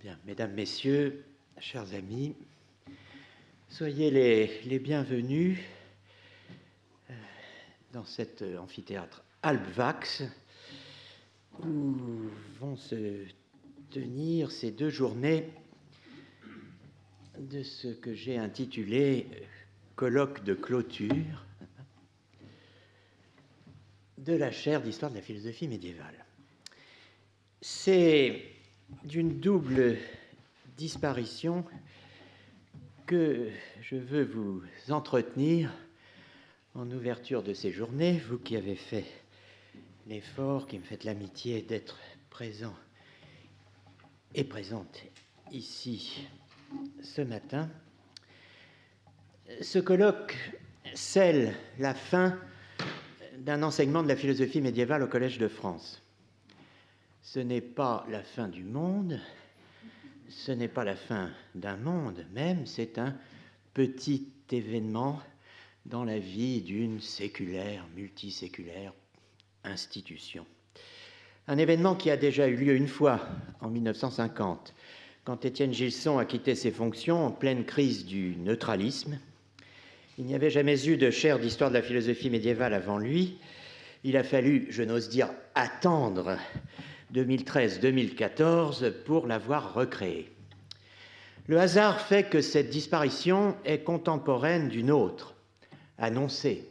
Bien, mesdames, messieurs, chers amis, soyez les bienvenus dans cet amphithéâtre Albvax où vont se tenir ces deux journées de ce que j'ai intitulé colloque de clôture de la chaire d'histoire de la philosophie médiévale. C'est d'une double disparition que je veux vous entretenir en ouverture de ces journées, vous qui avez fait l'effort, qui me faites l'amitié d'être présent et présente ici ce matin. Ce colloque scelle la fin d'un enseignement de la philosophie médiévale au Collège de France. Ce n'est pas la fin du monde, ce n'est pas la fin d'un monde même, c'est un petit événement dans la vie d'une séculaire, multiséculaire institution. Un événement qui a déjà eu lieu une fois, en 1950, quand Étienne Gilson a quitté ses fonctions en pleine crise du neutralisme. Il n'y avait jamais eu de chaire d'histoire de la philosophie médiévale avant lui. Il a fallu, je n'ose dire, attendre 2013-2014 pour l'avoir recréée. Le hasard fait que cette disparition est contemporaine d'une autre, annoncée,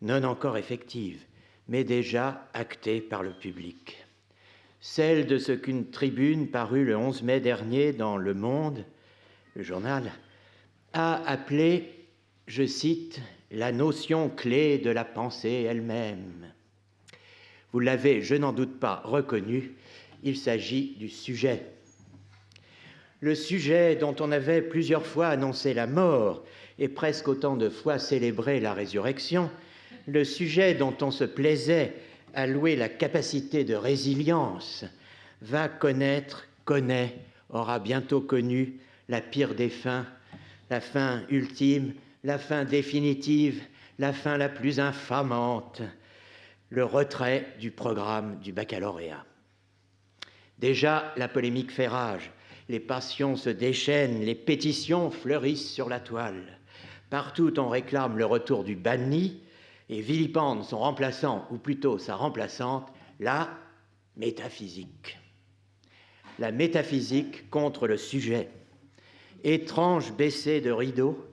non encore effective, mais déjà actée par le public. Celle de ce qu'une tribune parue le 11 mai dernier dans Le Monde, le journal, a appelé, je cite, « la notion clé de la pensée elle-même ». Vous l'avez, je n'en doute pas, reconnu, il s'agit du sujet. Le sujet dont on avait plusieurs fois annoncé la mort et presque autant de fois célébré la résurrection, le sujet dont on se plaisait à louer la capacité de résilience, connaît, aura bientôt connu la pire des fins, la fin ultime, la fin définitive, la fin la plus infamante, le retrait du programme du baccalauréat. Déjà, la polémique fait rage, les passions se déchaînent, les pétitions fleurissent sur la toile. Partout, on réclame le retour du banni et vilipende son remplaçant, ou plutôt sa remplaçante, la métaphysique. La métaphysique contre le sujet. Étrange baissée de rideau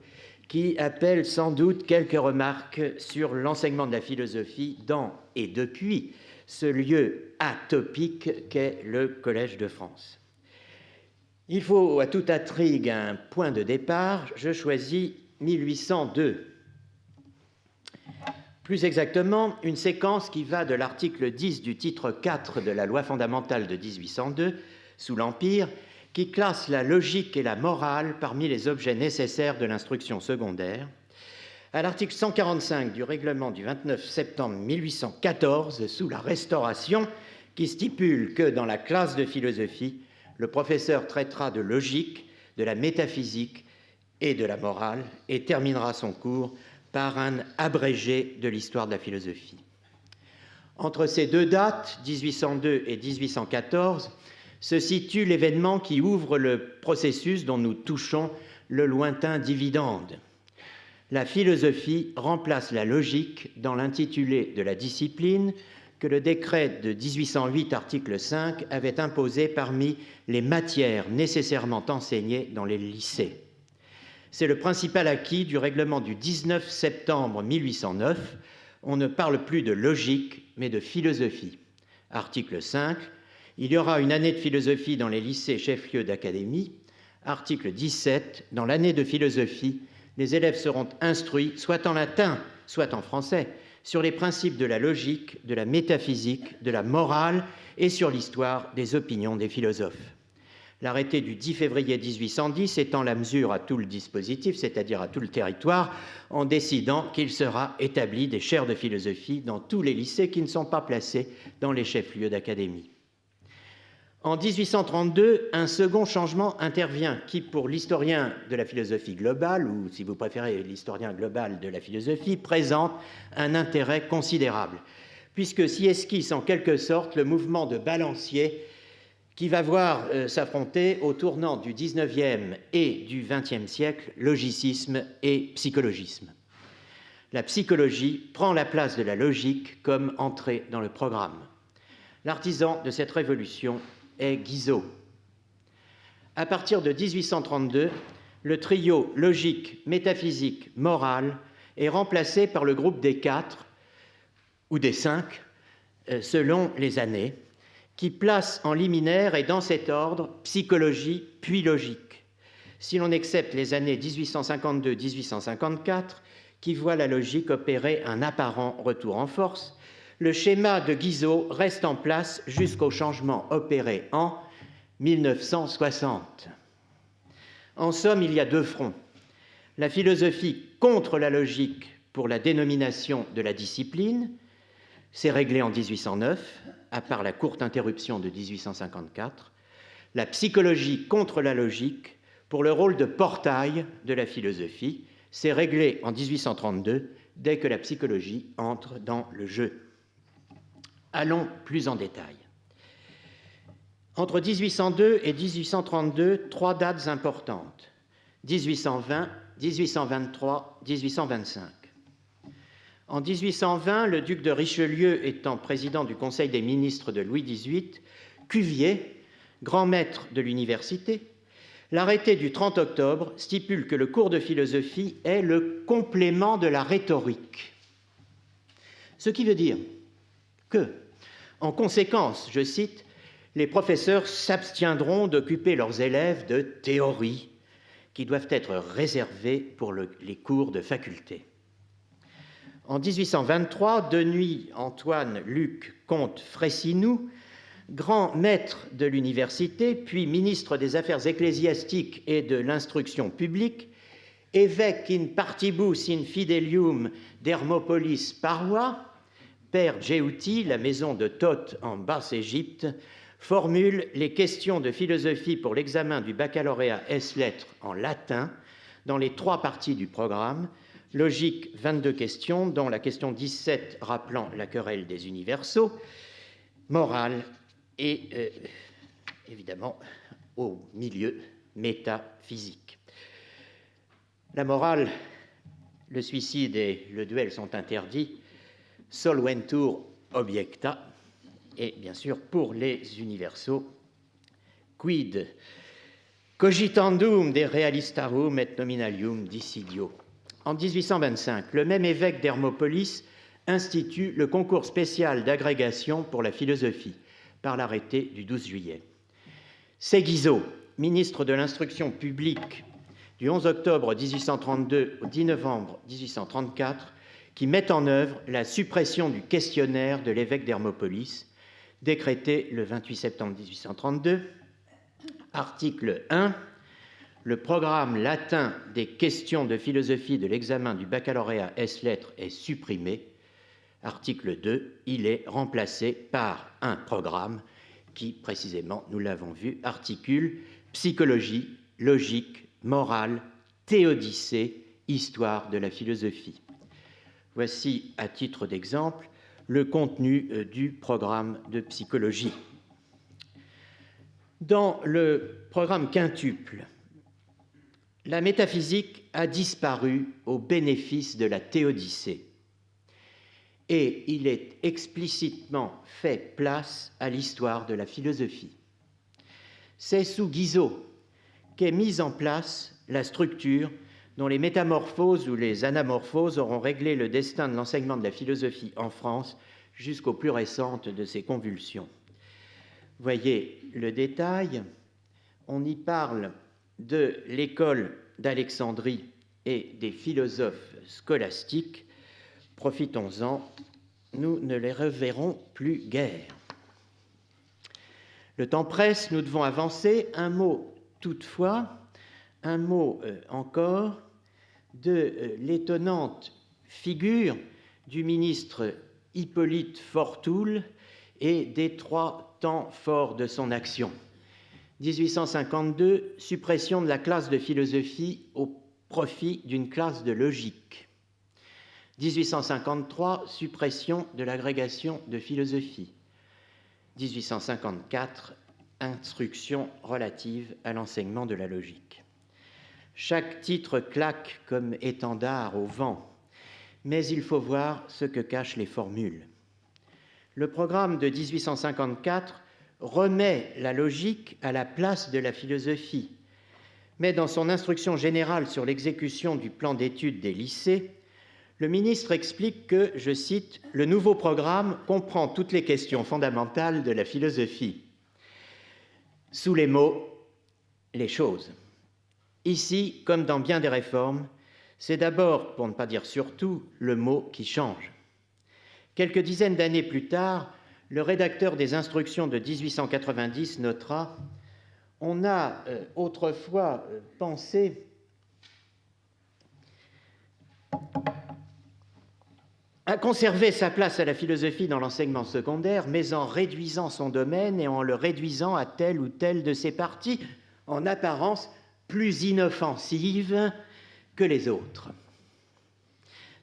qui appelle sans doute quelques remarques sur l'enseignement de la philosophie dans et depuis ce lieu atopique qu'est le Collège de France. Il faut à toute intrigue un point de départ, je choisis 1802. Plus exactement, une séquence qui va de l'article 10 du titre 4 de la loi fondamentale de 1802, sous l'Empire, qui classe la logique et la morale parmi les objets nécessaires de l'instruction secondaire, à l'article 145 du règlement du 29 septembre 1814, sous la Restauration, qui stipule que dans la classe de philosophie, le professeur traitera de logique, de la métaphysique et de la morale et terminera son cours par un abrégé de l'histoire de la philosophie. Entre ces deux dates, 1802 et 1814, se situe l'événement qui ouvre le processus dont nous touchons le lointain dividende. La philosophie remplace la logique dans l'intitulé de la discipline que le décret de 1808, article 5, avait imposé parmi les matières nécessairement enseignées dans les lycées. C'est le principal acquis du règlement du 19 septembre 1809. On ne parle plus de logique, mais de philosophie. Article 5. Il y aura une année de philosophie dans les lycées chefs-lieux d'académie. Article 17. Dans l'année de philosophie, les élèves seront instruits, soit en latin, soit en français, sur les principes de la logique, de la métaphysique, de la morale et sur l'histoire des opinions des philosophes. L'arrêté du 10 février 1810 étend la mesure à tout le dispositif, c'est-à-dire à tout le territoire, en décidant qu'il sera établi des chaires de philosophie dans tous les lycées qui ne sont pas placés dans les chefs-lieux d'académie. En 1832, un second changement intervient qui, pour l'historien de la philosophie globale, ou si vous préférez l'historien global de la philosophie, présente un intérêt considérable, puisque s'y esquisse en quelque sorte le mouvement de balancier qui va voir s'affronter au tournant du XIXe et du XXe siècle logicisme et psychologisme. La psychologie prend la place de la logique comme entrée dans le programme. L'artisan de cette révolution est Guizot. À partir de 1832, le trio logique, métaphysique, morale est remplacé par le groupe des 4 ou des 5, selon les années, qui place en liminaire et dans cet ordre psychologie puis logique, si l'on accepte les années 1852-1854, qui voient la logique opérer un apparent retour en force. Le schéma de Guizot reste en place jusqu'au changement opéré en 1960. En somme, il y a 2 fronts. La philosophie contre la logique pour la dénomination de la discipline, c'est réglé en 1809, à part la courte interruption de 1854. La psychologie contre la logique pour le rôle de portail de la philosophie, c'est réglé en 1832, dès que la psychologie entre dans le jeu. Allons plus en détail. Entre 1802 et 1832, 3 dates importantes. 1820, 1823, 1825. En 1820, le duc de Richelieu étant président du Conseil des ministres de Louis XVIII, Cuvier, grand maître de l'université, l'arrêté du 30 octobre stipule que le cours de philosophie est le complément de la rhétorique. Ce qui veut dire que, en conséquence, je cite, les professeurs s'abstiendront d'occuper leurs élèves de théories qui doivent être réservées pour les cours de faculté. En 1823, Denis Antoine Luc Comte Frayssinous, grand maître de l'université, puis ministre des Affaires ecclésiastiques et de l'instruction publique, évêque in partibus in fidelium d'Hermopolis Paroi, père Djéouti, la maison de Thoth en Basse-Égypte, formule les questions de philosophie pour l'examen du baccalauréat ès-lettres en latin dans les 3 parties du programme. Logique, 22 questions, dont la question 17 rappelant la querelle des universaux, morale et évidemment au milieu métaphysique. La morale, le suicide et le duel sont interdits, solventur objecta, et bien sûr pour les universaux, quid cogitandum de realistarum et nominalium dissidio. En 1825, le même évêque d'Hermopolis institue le concours spécial d'agrégation pour la philosophie par l'arrêté du 12 juillet. C'est Guizot, ministre de l'Instruction publique du 11 octobre 1832 au 10 novembre 1834, qui met en œuvre la suppression du questionnaire de l'évêque d'Hermopolis, décrété le 28 septembre 1832. Article 1. Le programme latin des questions de philosophie de l'examen du baccalauréat ès-lettres est supprimé. Article 2. Il est remplacé par un programme qui, précisément, nous l'avons vu, articule psychologie, logique, morale, théodicée, histoire de la philosophie. Voici, à titre d'exemple, le contenu du programme de psychologie. Dans le programme quintuple, la métaphysique a disparu au bénéfice de la théodicée et il est explicitement fait place à l'histoire de la philosophie. C'est sous Guizot qu'est mise en place la structure dont les métamorphoses ou les anamorphoses auront réglé le destin de l'enseignement de la philosophie en France jusqu'aux plus récentes de ses convulsions. Voyez le détail, on y parle de l'école d'Alexandrie et des philosophes scolastiques. Profitons-en, nous ne les reverrons plus guère. Le temps presse, nous devons avancer. Un mot toutefois, un mot encore de l'étonnante figure du ministre Hippolyte Fortoul et des 3 temps forts de son action. 1852, suppression de la classe de philosophie au profit d'une classe de logique. 1853, suppression de l'agrégation de philosophie. 1854, instructions relatives à l'enseignement de la logique. Chaque titre claque comme étendard au vent, mais il faut voir ce que cachent les formules. Le programme de 1854 remet la logique à la place de la philosophie, mais dans son instruction générale sur l'exécution du plan d'études des lycées, le ministre explique que, je cite, « le nouveau programme comprend toutes les questions fondamentales de la philosophie », sous les mots « les choses ». Ici, comme dans bien des réformes, c'est d'abord, pour ne pas dire surtout, le mot qui change. Quelques dizaines d'années plus tard, le rédacteur des instructions de 1890 notera « On a autrefois pensé à conserver sa place à la philosophie dans l'enseignement secondaire, mais en réduisant son domaine et en le réduisant à telle ou telle de ses parties, en apparence plus inoffensive que les autres. »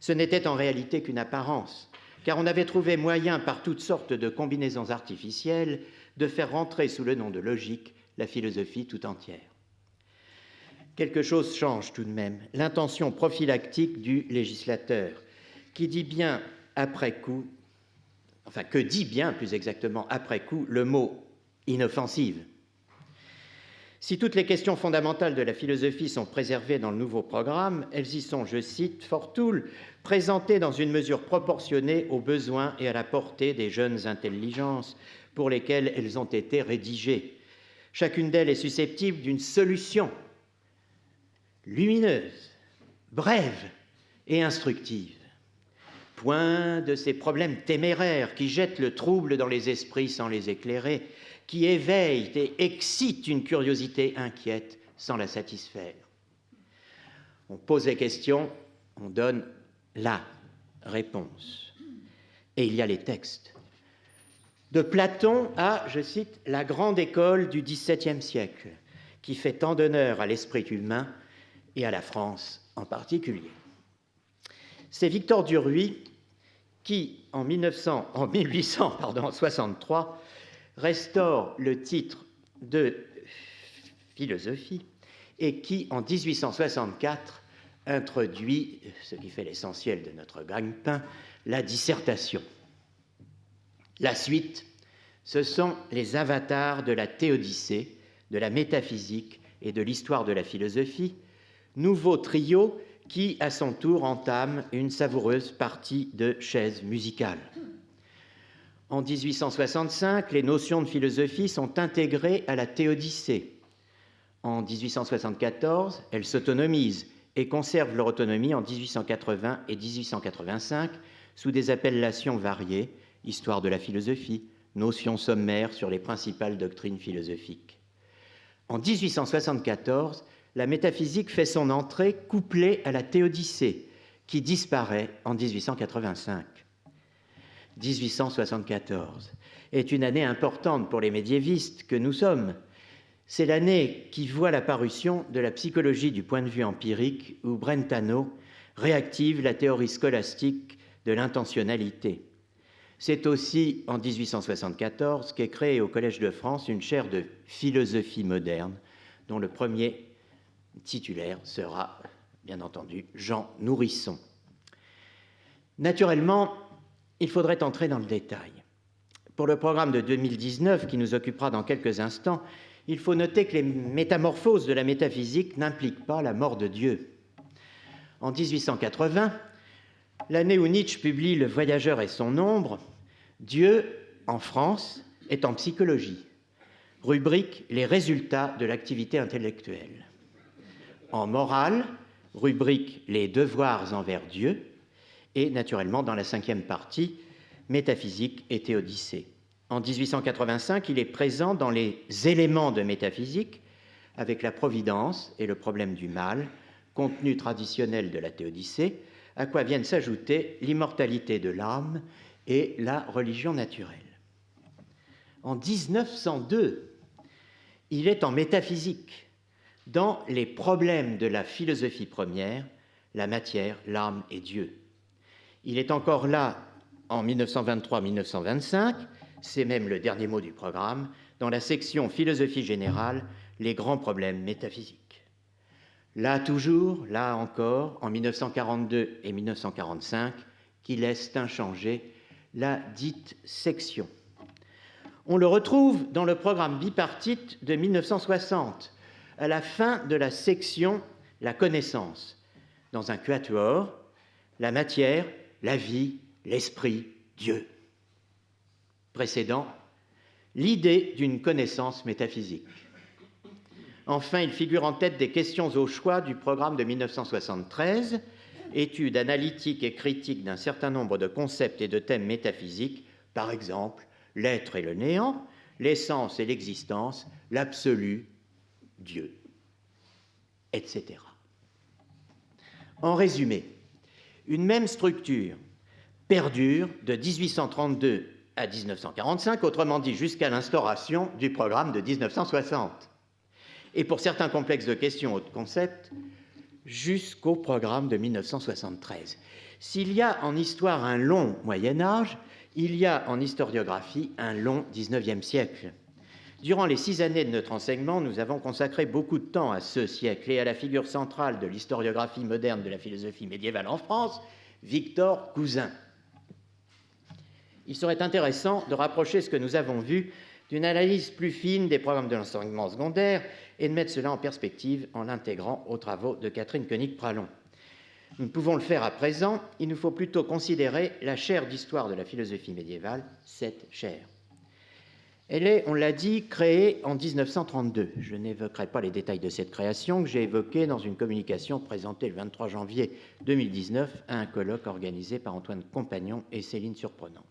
Ce n'était en réalité qu'une apparence, car on avait trouvé moyen, par toutes sortes de combinaisons artificielles, de faire rentrer sous le nom de logique la philosophie tout entière. Quelque chose change tout de même, l'intention prophylactique du législateur, qui dit bien après coup, enfin que dit bien plus exactement après coup le mot inoffensive. Si toutes les questions fondamentales de la philosophie sont préservées dans le nouveau programme, elles y sont, je cite, fort toul, présentées dans une mesure proportionnée aux besoins et à la portée des jeunes intelligences pour lesquelles elles ont été rédigées. Chacune d'elles est susceptible d'une solution lumineuse, brève et instructive. Point de ces problèmes téméraires qui jettent le trouble dans les esprits sans les éclairer, qui éveillent et excitent une curiosité inquiète sans la satisfaire. On pose les questions, on donne la réponse. Et il y a les textes. De Platon à, je cite, la grande école du XVIIe siècle, qui fait tant d'honneur à l'esprit humain et à la France en particulier. C'est Victor Duruy qui, en 1863, restaure le titre de philosophie et qui, en 1864, introduit, ce qui fait l'essentiel de notre gagne-pain, la dissertation. La suite, ce sont les avatars de la théodicée, de la métaphysique et de l'histoire de la philosophie, nouveau trio qui, à son tour, entame une savoureuse partie de chaise musicale. En 1865, les notions de philosophie sont intégrées à la théodicée. En 1874, elles s'autonomisent et conservent leur autonomie en 1880 et 1885 sous des appellations variées, histoire de la philosophie, notions sommaires sur les principales doctrines philosophiques. En 1874, la métaphysique fait son entrée couplée à la théodicée, qui disparaît en 1885. 1874 est une année importante pour les médiévistes que nous sommes. C'est l'année qui voit la parution de la psychologie du point de vue empirique, où Brentano réactive la théorie scolastique de l'intentionnalité. C'est aussi en 1874 qu'est créée au Collège de France une chaire de philosophie moderne, dont le premier titulaire sera, bien entendu, Jean Nourisson. Naturellement, il faudrait entrer dans le détail. Pour le programme de 2019, qui nous occupera dans quelques instants, il faut noter que les métamorphoses de la métaphysique n'impliquent pas la mort de Dieu. En 1880, l'année où Nietzsche publie Le Voyageur et son ombre, Dieu, en France, est en psychologie, rubrique les résultats de l'activité intellectuelle. En morale, rubrique les devoirs envers Dieu, et naturellement dans la 5e partie, métaphysique et théodicée. En 1885, il est présent dans les éléments de métaphysique avec la providence et le problème du mal, contenu traditionnel de la théodicée, à quoi viennent s'ajouter l'immortalité de l'âme et la religion naturelle. En 1902, il est en métaphysique, dans les problèmes de la philosophie première, la matière, l'âme et Dieu. Il est encore là en 1923-1925, c'est même le dernier mot du programme, dans la section philosophie générale, les grands problèmes métaphysiques. Là toujours, là encore, en 1942 et 1945, qui laissent inchangée la dite section. On le retrouve dans le programme bipartite de 1960, à la fin de la section « La connaissance », dans un quatuor, la matière, la vie, l'esprit, Dieu. Précédent, l'idée d'une connaissance métaphysique. Enfin, il figure en tête des questions au choix du programme de 1973, étude analytique et critique d'un certain nombre de concepts et de thèmes métaphysiques, par exemple l'être et le néant, l'essence et l'existence, l'absolu, Dieu, etc. En résumé, une même structure perdure de 1832 à 1945, autrement dit jusqu'à l'instauration du programme de 1960. Et pour certains complexes de questions ou de concepts, jusqu'au programme de 1973. S'il y a en histoire un long Moyen-Âge, il y a en historiographie un long XIXe siècle. Durant les 6 années de notre enseignement, nous avons consacré beaucoup de temps à ce siècle et à la figure centrale de l'historiographie moderne de la philosophie médiévale en France, Victor Cousin. Il serait intéressant de rapprocher ce que nous avons vu d'une analyse plus fine des programmes de l'enseignement secondaire et de mettre cela en perspective en l'intégrant aux travaux de Catherine Koenig-Pralon. Nous ne pouvons le faire à présent, il nous faut plutôt considérer la chaire d'histoire de la philosophie médiévale, cette chaire. Elle est, on l'a dit, créée en 1932. Je n'évoquerai pas les détails de cette création que j'ai évoquée dans une communication présentée le 23 janvier 2019 à un colloque organisé par Antoine Compagnon et Céline Surprenant.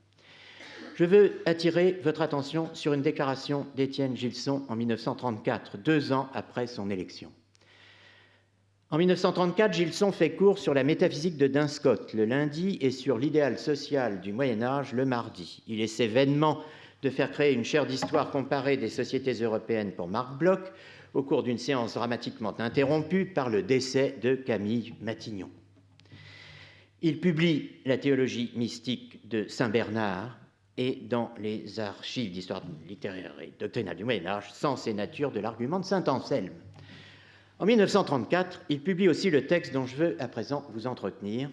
Je veux attirer votre attention sur une déclaration d'Étienne Gilson en 1934, 2 ans après son élection. En 1934, Gilson fait cours sur la métaphysique de Duns Scotus le lundi et sur l'idéal social du Moyen-Âge le mardi. Il essaie vainement de faire créer une chaire d'histoire comparée des sociétés européennes pour Marc Bloch au cours d'une séance dramatiquement interrompue par le décès de Camille Matignon. Il publie la théologie mystique de Saint-Bernard et dans les archives d'histoire littéraire et doctrinale du Moyen-Âge, Sens et nature de l'argument de Saint-Anselme. En 1934, il publie aussi le texte dont je veux à présent vous entretenir,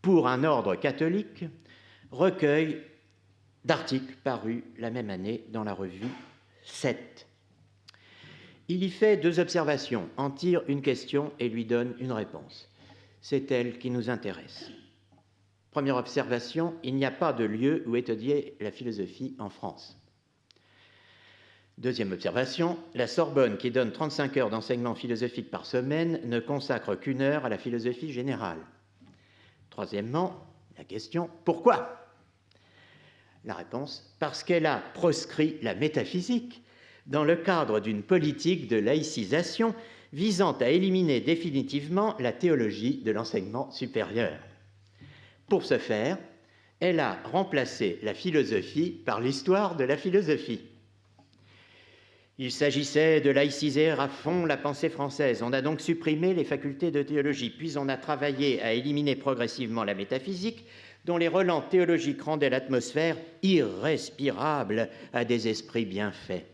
Pour un ordre catholique, recueil d'articles parus la même année dans la revue 7. Il y fait 2 observations, en tire une question et lui donne une réponse. C'est elle qui nous intéresse. Première observation, il n'y a pas de lieu où étudier la philosophie en France. Deuxième observation, la Sorbonne, qui donne 35 heures d'enseignement philosophique par semaine, ne consacre qu'1 heure à la philosophie générale. Troisièmement, la question, pourquoi ? La réponse, parce qu'elle a proscrit la métaphysique dans le cadre d'une politique de laïcisation visant à éliminer définitivement la théologie de l'enseignement supérieur. Pour ce faire, elle a remplacé la philosophie par l'histoire de la philosophie. Il s'agissait de laïciser à fond la pensée française. On a donc supprimé les facultés de théologie, puis on a travaillé à éliminer progressivement la métaphysique, dont les relents théologiques rendaient l'atmosphère irrespirable à des esprits bien faits.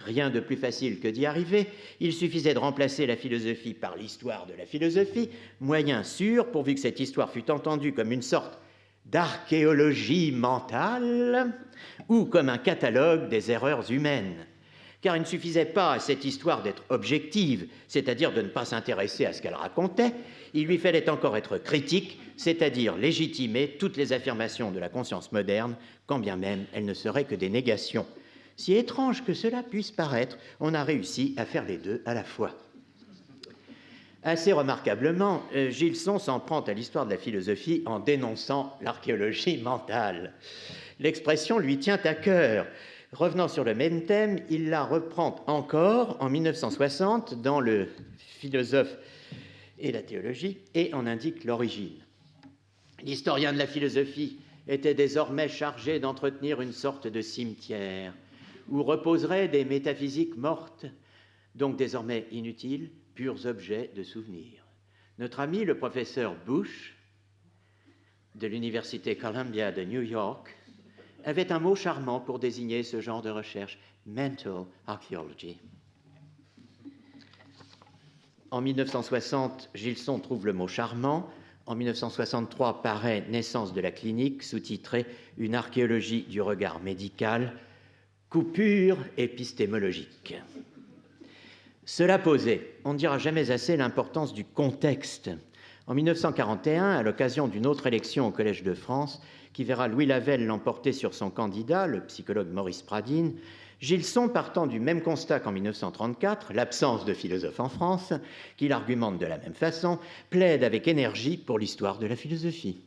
Rien de plus facile que d'y arriver, il suffisait de remplacer la philosophie par l'histoire de la philosophie, moyen sûr, pourvu que cette histoire fût entendue comme une sorte d'archéologie mentale ou comme un catalogue des erreurs humaines. Car il ne suffisait pas à cette histoire d'être objective, c'est-à-dire de ne pas s'intéresser à ce qu'elle racontait, il lui fallait encore être critique, c'est-à-dire légitimer toutes les affirmations de la conscience moderne, quand bien même elles ne seraient que des négations. Si étrange que cela puisse paraître, on a réussi à faire les 2 à la fois. Assez remarquablement, Gilson s'en prend à l'histoire de la philosophie en dénonçant l'archéologie mentale. L'expression lui tient à cœur. Revenant sur le même thème, il la reprend encore en 1960 dans Le philosophe et la théologie et en indique l'origine. L'historien de la philosophie était désormais chargé d'entretenir une sorte de cimetière où reposeraient des métaphysiques mortes, donc désormais inutiles, purs objets de souvenir. Notre ami le professeur Bush de l'université Columbia de New York avait un mot charmant pour désigner ce genre de recherche, mental archaeology. En 1960, Gilson trouve le mot charmant. En 1963 paraît Naissance de la clinique, sous-titré Une archéologie du regard médical, coupure épistémologique. Cela posé, on ne dira jamais assez l'importance du contexte. En 1941, à l'occasion d'une autre élection au Collège de France, qui verra Louis Lavelle l'emporter sur son candidat, le psychologue Maurice Pradine, Gilson, partant du même constat qu'en 1934, l'absence de philosophe en France, qu'il argumente de la même façon, plaide avec énergie pour l'histoire de la philosophie.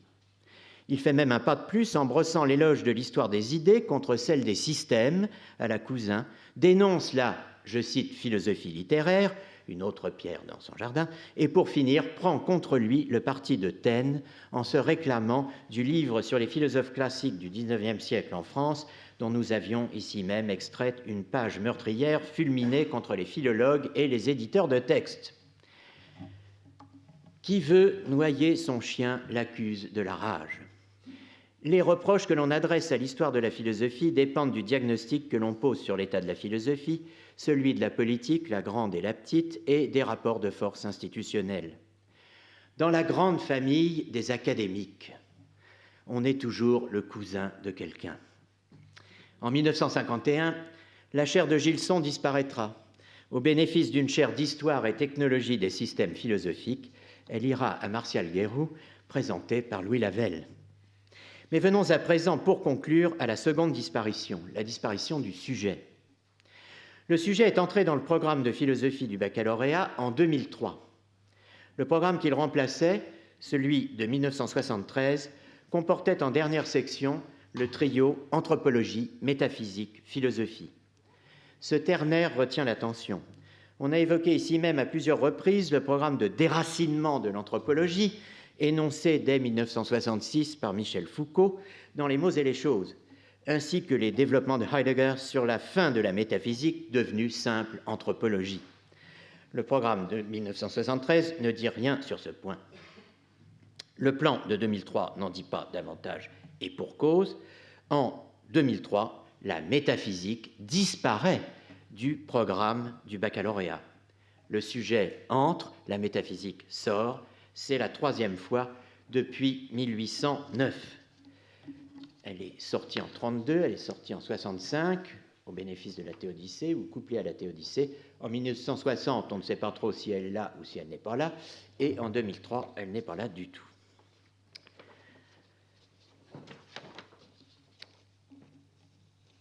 Il fait même un pas de plus en brossant l'éloge de l'histoire des idées contre celle des systèmes, à la Cousin, dénonce la, je cite, philosophie littéraire, une autre pierre dans son jardin, et pour finir, prend contre lui le parti de Taine en se réclamant du livre sur les philosophes classiques du XIXe siècle en France, dont nous avions ici même extrait une page meurtrière fulminée contre les philologues et les éditeurs de textes. Qui veut noyer son chien l'accuse de la rage. Les reproches que l'on adresse à l'histoire de la philosophie dépendent du diagnostic que l'on pose sur l'état de la philosophie, celui de la politique, la grande et la petite, et des rapports de force institutionnels. Dans la grande famille des académiques, on est toujours le cousin de quelqu'un. En 1951, la chaire de Gilson disparaîtra. Au bénéfice d'une chaire d'histoire et technologie des systèmes philosophiques, elle ira à Martial Guéroult, présentée par Louis Lavelle. Mais venons à présent, pour conclure, à la seconde disparition, la disparition du sujet. Le sujet est entré dans le programme de philosophie du baccalauréat en 2003. Le programme qu'il remplaçait, celui de 1973, comportait en dernière section le trio anthropologie, métaphysique, philosophie. Ce ternaire retient l'attention. On a évoqué ici même à plusieurs reprises le programme de déracinement de l'anthropologie, énoncé dès 1966 par Michel Foucault dans Les mots et les choses, ainsi que les développements de Heidegger sur la fin de la métaphysique devenue simple anthropologie. Le programme de 1973 ne dit rien sur ce point. Le plan de 2003 n'en dit pas davantage, et pour cause. En 2003, la métaphysique disparaît du programme du baccalauréat. Le sujet entre, la métaphysique sort. C'est la troisième fois depuis 1809. Elle est sortie en 1932, elle est sortie en 1965, au bénéfice de la Théodicée, ou couplée à la Théodicée. En 1960, on ne sait pas trop si elle est là ou si elle n'est pas là. Et en 2003, elle n'est pas là du tout.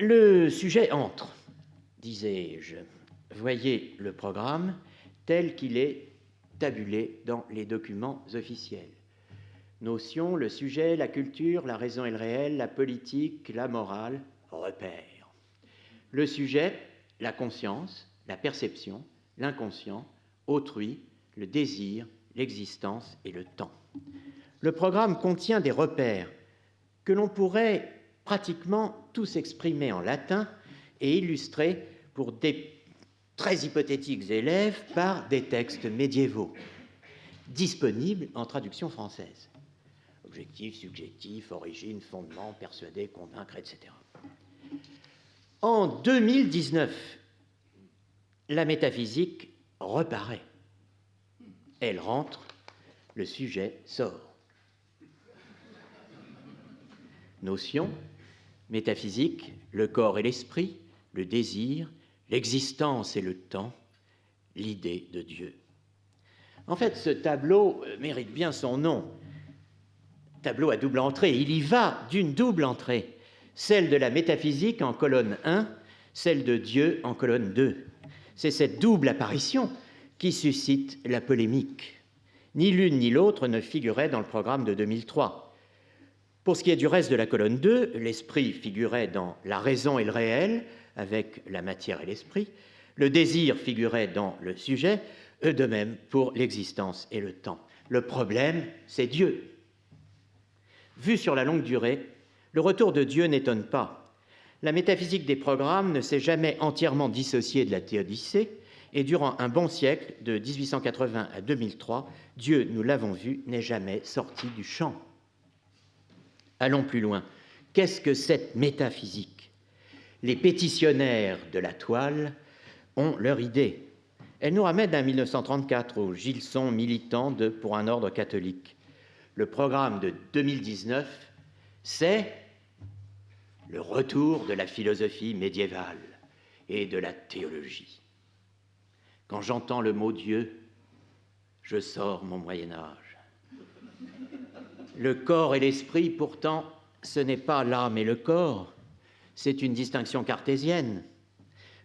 Le sujet entre, disais-je. Voyez le programme tel qu'il est tabulé dans les documents officiels. Notions, le sujet, la culture, la raison et le réel, la politique, la morale, repères. Le sujet, la conscience, la perception, l'inconscient, autrui, le désir, l'existence et le temps. Le programme contient des repères que l'on pourrait pratiquement tous exprimer en latin et illustrer pour des très hypothétiques élèves par des textes médiévaux, disponibles en traduction française. Objectif, subjectif, origine, fondement, persuader, convaincre, etc. En 2019, la métaphysique reparaît. Elle rentre, le sujet sort. Notion, métaphysique, le corps et l'esprit, le désir, l'existence et le temps, l'idée de Dieu. En fait, ce tableau mérite bien son nom. Tableau à double entrée. Il y va d'une double entrée, celle de la métaphysique en colonne 1, celle de Dieu en colonne 2. C'est cette double apparition qui suscite la polémique. Ni l'une ni l'autre ne figurait dans le programme de 2003. Pour ce qui est du reste de la colonne 2, l'esprit figurait dans la raison et le réel, avec la matière et l'esprit. Le désir figurait dans le sujet, de même pour l'existence et le temps. Le problème, c'est Dieu. Vu sur la longue durée, le retour de Dieu n'étonne pas. La métaphysique des programmes ne s'est jamais entièrement dissociée de la théodicée, et durant un bon siècle, de 1880 à 2003, Dieu, nous l'avons vu, n'est jamais sorti du champ. Allons plus loin. Qu'est-ce que cette métaphysique? Les pétitionnaires de la toile ont leur idée. Elle nous ramène à 1934, au Gilson militant Pour un ordre catholique. Le programme de 2019, c'est le retour de la philosophie médiévale et de la théologie. Quand j'entends le mot Dieu, je sors mon Moyen-Âge. Le corps et l'esprit, pourtant, ce n'est pas l'âme et le corps, c'est une distinction cartésienne.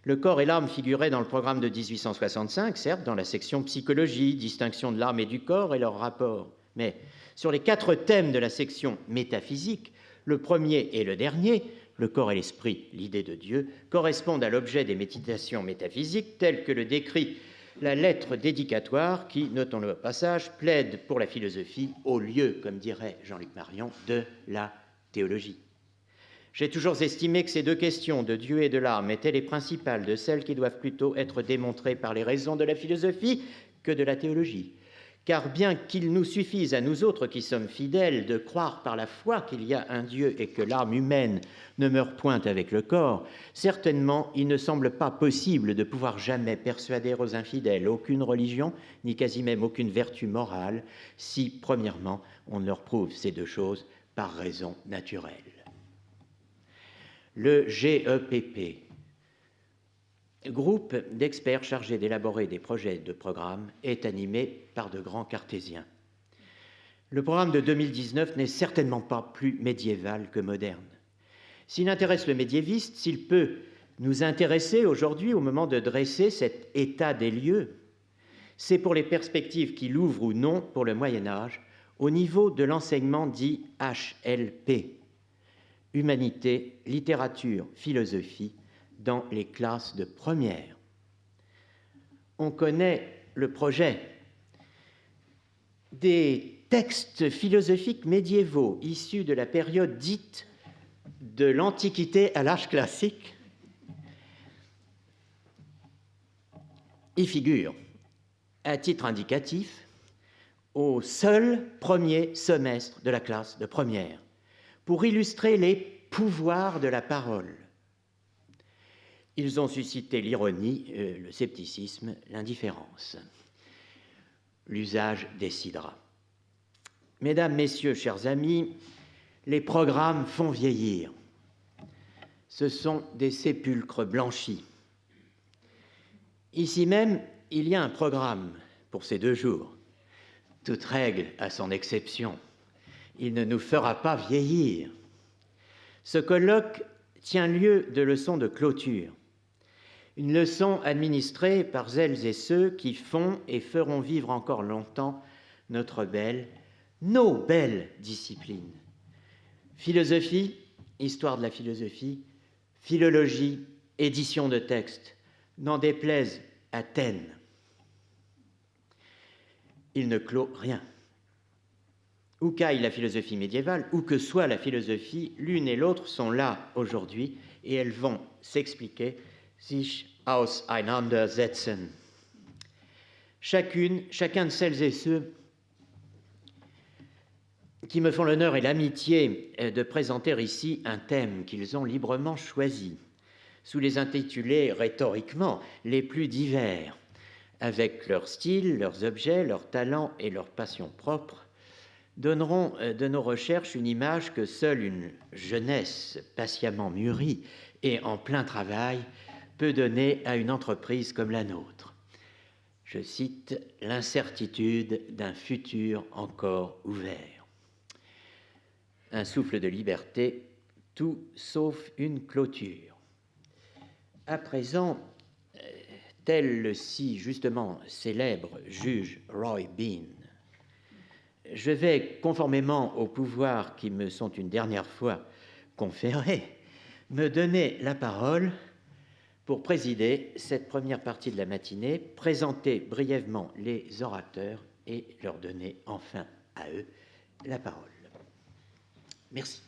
Le corps et l'âme figuraient dans le programme de 1865, certes, dans la section psychologie, distinction de l'âme et du corps et leur rapport. Mais sur les 4 thèmes de la section métaphysique, le premier et le dernier, le corps et l'esprit, l'idée de Dieu, correspondent à l'objet des méditations métaphysiques tel que le décrit la lettre dédicatoire qui, notons-le au passage, plaide pour la philosophie au lieu, comme dirait Jean-Luc Marion, de la théologie. J'ai toujours estimé que ces 2 questions de Dieu et de l'âme étaient les principales de celles qui doivent plutôt être démontrées par les raisons de la philosophie que de la théologie. Car bien qu'il nous suffise à nous autres qui sommes fidèles de croire par la foi qu'il y a un Dieu et que l'âme humaine ne meurt point avec le corps, certainement il ne semble pas possible de pouvoir jamais persuader aux infidèles aucune religion, ni quasi même aucune vertu morale, si, premièrement, on leur prouve ces 2 choses par raison naturelle. Le GEPP, groupe d'experts chargés d'élaborer des projets de programme, est animé par de grands cartésiens. Le programme de 2019 n'est certainement pas plus médiéval que moderne. S'il intéresse le médiéviste, s'il peut nous intéresser aujourd'hui au moment de dresser cet état des lieux, c'est pour les perspectives qu'il ouvre ou non pour le Moyen-Âge au niveau de l'enseignement dit HLP, Humanité, littérature, philosophie, dans les classes de première. On connaît le projet des textes philosophiques médiévaux issus de la période dite de l'Antiquité à l'âge classique. Y figure, à titre indicatif, au seul premier semestre de la classe de première, pour illustrer les pouvoirs de la parole. Ils ont suscité l'ironie, le scepticisme, l'indifférence. L'usage décidera. Mesdames, Messieurs, chers amis, les programmes font vieillir. Ce sont des sépulcres blanchis. Ici même, il y a un programme pour ces 2 jours. Toute règle a son exception. Il ne nous fera pas vieillir. Ce colloque tient lieu de leçon de clôture. Une leçon administrée par celles et ceux qui font et feront vivre encore longtemps notre belle, nos belles disciplines. Philosophie, histoire de la philosophie, philologie, édition de textes, n'en déplaise Athènes. Il ne clôt rien. Où qu'aille la philosophie médiévale, où que soit la philosophie, l'une et l'autre sont là aujourd'hui et elles vont s'expliquer sich auseinandersetzen. Chacun de celles et ceux qui me font l'honneur et l'amitié de présenter ici un thème qu'ils ont librement choisi, sous les intitulés rhétoriquement les plus divers, avec leur style, leurs objets, leurs talents et leurs passions propres, donneront de nos recherches une image que seule une jeunesse patiemment mûrie et en plein travail peut donner à une entreprise comme la nôtre. Je cite « l'incertitude d'un futur encore ouvert ». Un souffle de liberté, tout sauf une clôture. À présent, tel le si justement célèbre juge Roy Bean, je vais, conformément aux pouvoirs qui me sont une dernière fois conférés, me donner la parole pour présider cette première partie de la matinée, présenter brièvement les orateurs et leur donner enfin à eux la parole. Merci.